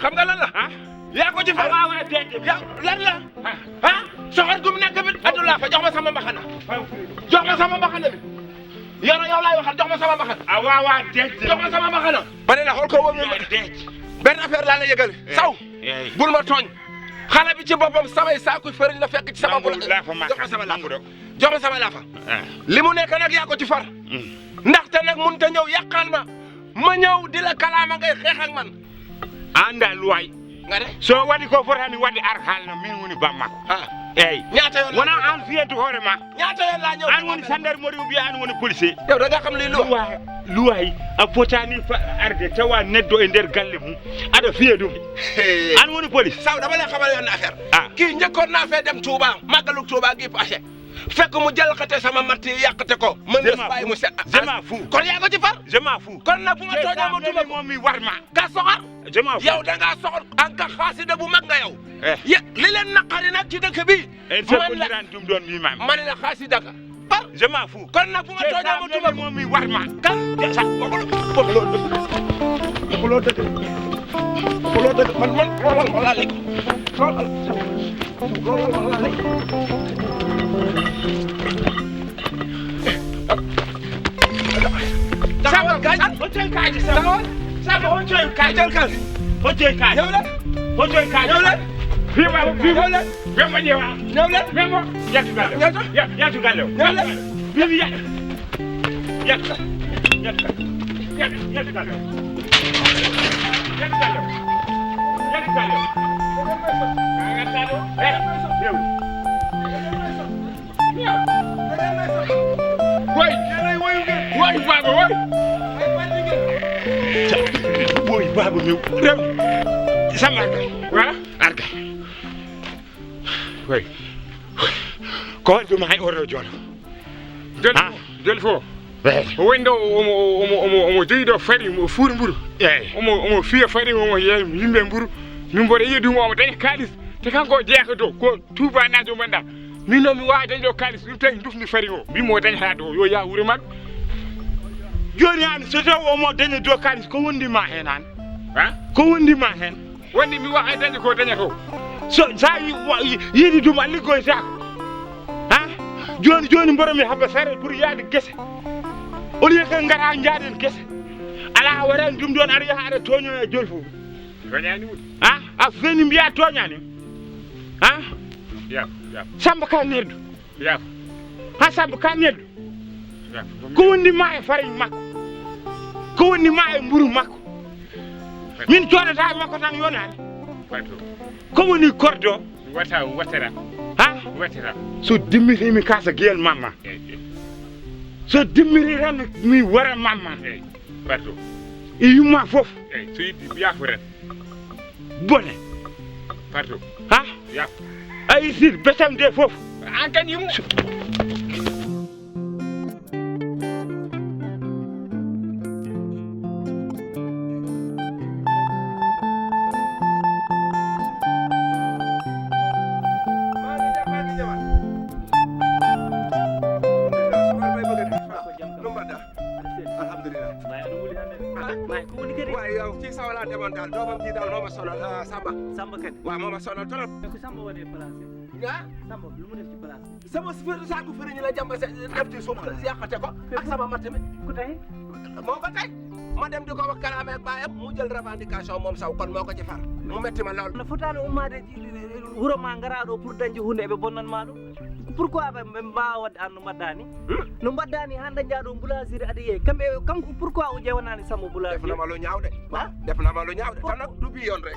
xam nga lan la yaa ko ci far lan la ah soxor gum nekk bi Abdoulaye fa jox ma sama mbaxana bi yow laay waxal jox ma sama mbaxana jox ma sama mbaxana ba ne la xool ko wóor benn affaire laa la yëgal saw bul ma tooñ xale bi ci boppam samay saaku fëriñ la fekk ci sama bul jox ma sama laafa li mu nekk nag yaa ko ci far ndaxte nag mun ta ñëw yàqal ma ñëw di la kalaama ngay xeex ak man anda luway nga de so wadi ko fotani wadde ar halna min woni bammako eyi ñaata yoon wona an fiyentu hoore ma ñaata yoon laa ñëw an woni gendarmerie ou bien an woni policier yow da nga xam li luway a fotani arde tawa neddo e nder galle mum aɗa fiya ɗum an woni police saw dama lay xamal yoon affaire kii njëkkoon naa fee dem Touba màggalu Touba gi passé fekk mu jalxate sama matt yi yàqate ko mën nga bàyyi mu set je m'en fous kon yaa ko ci far je m'en fous kon nag bu ma tooñee ma duma moom mi war ma ka soxor je m'en fous yow da ngaa soxor an ka xaasida bu mag nga yow li leen naqari nag ci dëkk bi man la dum doon mi mam man la xaasida ka par je m'en fous kon nag bu ma tooñee ma duma moom mi war ma kan sax waxuloo dëgg man loolal ma laa lekk loolal ma laa lekk Sabal kaay hotel kaay sabal hotel kaay ñëw leen hotel kaay ñëw leen ñëw leen ñëw leen memo yatu galle yatu galle ñëw leen bibi yatu galle Woy baba woy baba mi rew sama wala arga woy ko dum hay oro jono del fo wendo omo joyido fari mo fuur mburu omo fiya fari omo yimbe mburu min bode yedum omo daña kalis te kanko jeexato ko Touba najo manda min no mi waawi dañdo kalis dum tan dufni fari o mi mo dañata do yo ya wure man joni an so taw omo daña do kalis ko wondi ma hen an ko wondi ma hen wondi mi waxa daña ko dañato so sa yidi dum an liggoy ta joni mboromi habba sare pour yaade gese o lieu que ngara jaaden gese ala waran dum don ara yaha ara toño e jol fof toñani wudi a feni mbiya toñani Samba ka neddo Samba ka neddo ko wondi ma e farine makko ko wondi ma e mburu makko min coodata makko tan yonani ko woni kordo watera so dimmiri mi kasa giyel mamma so dimmiri tan mi wara mamma e yumma fof so yiddi biyafo ren bone ay sir besam de fof an kan yimu Samba kan waaw moo ma sonal trop ko Samba wone place Samba lu mu def ci place sama saaku fëriñ la jàmba def ci suuf yàqate ko ak sama matt mi ku tey moo ko tey ma dem di ko wax kalaame ak baayam mu jël revendication moom saw kon moo ko ci far mu metti ma lool no fotaano ummade wuro ma ngaraɗo pour dañde hunde eɓe bonnanma ɗum pourquoi ɓe mbawa wadde an no mbaɗɗani no mbaɗɗani hande jaaɗo Boulangerie aɗa yeey kamɓe kanko pourquoi o ƴewanani Samba Boulangerie defnama lu ñaaw de defnama lu ñaaw de tan nag du bi yoon rek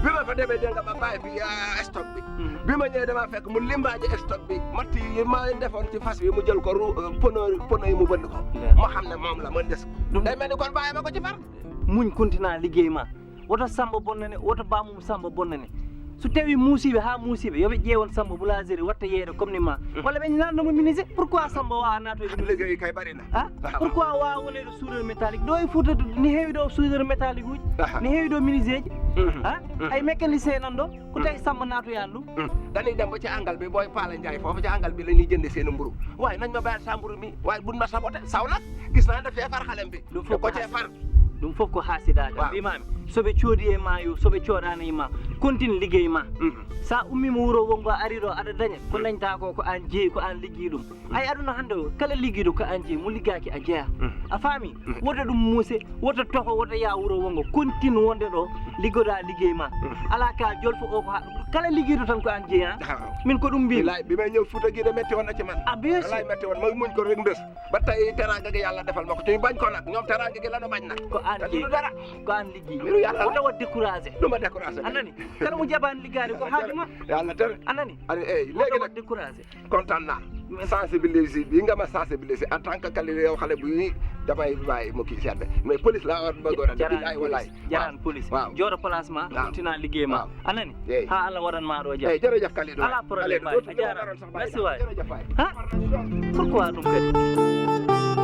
bi ma fa demee dégg nga ba bàyyi fi stock bi ma ñëwee dama fekk mu limbaaje stock bi matt yi ma defoon ci fas bi mu jël ko pono yi mu bënd ko ma xam ne moom la ma des ko day mel ni kon bàyyi ma ko ci far muñ continue liggéey ma woto Samba bonnane woto bamum Samba bonnane so tawi muusiɓe ha muusiɓe yoɓe ƴeewon Samba Boulangerie watta yeeyde comme ni ma walla ɓe nannomo ministre pourquoi Samba wawa natoyde liggéey kay ɓarina pourquoi wawa wonede soudeur métallique ɗo e Fouta ni heewi ɗo soudeur métallique uji ni heewi ɗo ministre ji ay mécanicien nan ɗo ko tawi Samba natoyan ɗum dañuy dem ba ci angal bi booy Paale Ndiaye foofu ci angal bi la ñuy jënde seen mburu waaye nañ ma bayal sa mburu mi waaye buñ ma saboté saw nag gis naa dafee far xalem bi Ɗum fof ko cee far ɗum fof ko haasidaade mbimami soɓe coodi e ma yo soɓe coodani e ma continue liggey ma sa ummima wuro wongo a ari ɗo aɗa daña ko dañta ko an jeeyi ko an liggii ɗum ay aduna hannde o kala liggiiɗo ko an jeeyi mo liggaki a jeeya a faami woto ɗum muuse woto toho woto ya wuro wongo continue wonde ɗo liggoɗa liggey ma ala ka jolfo o ko kala liggiiɗo tan ko an jeeyi min ko ɗum mbimi bi may ñëw Fuuta Guiné metti woon na ci man bien sûr wallaay metti woon ma muñ ko rek ndës ba tey teraanga gi yàlla defal ma ko ci bañ ko nag ñoom teraanga gi lanu bañ nag ko an te jeeyi du dara ko an liggii mbiru yàlla woto wat découragé du ma découragé anani kala mo jaɓani liggade ko haajuma yàlla tere anani ani léegi woto nag wat découragé kontaan naa sensibiliser bi nga ma sensibiliser en tant que kali yow xale bu damay bàyyi mu kii seetlu mais police laa war bëggoon a def bilaay walaay jaran police waaw jooɗo place ma continue liggey ma anani Yeey. ha Allah waɗanma ɗo jaam jërëjëf Kalidou ala problème Kalidou a jarama merci waay jërëjëf waay ha pourquoi ɗum kadi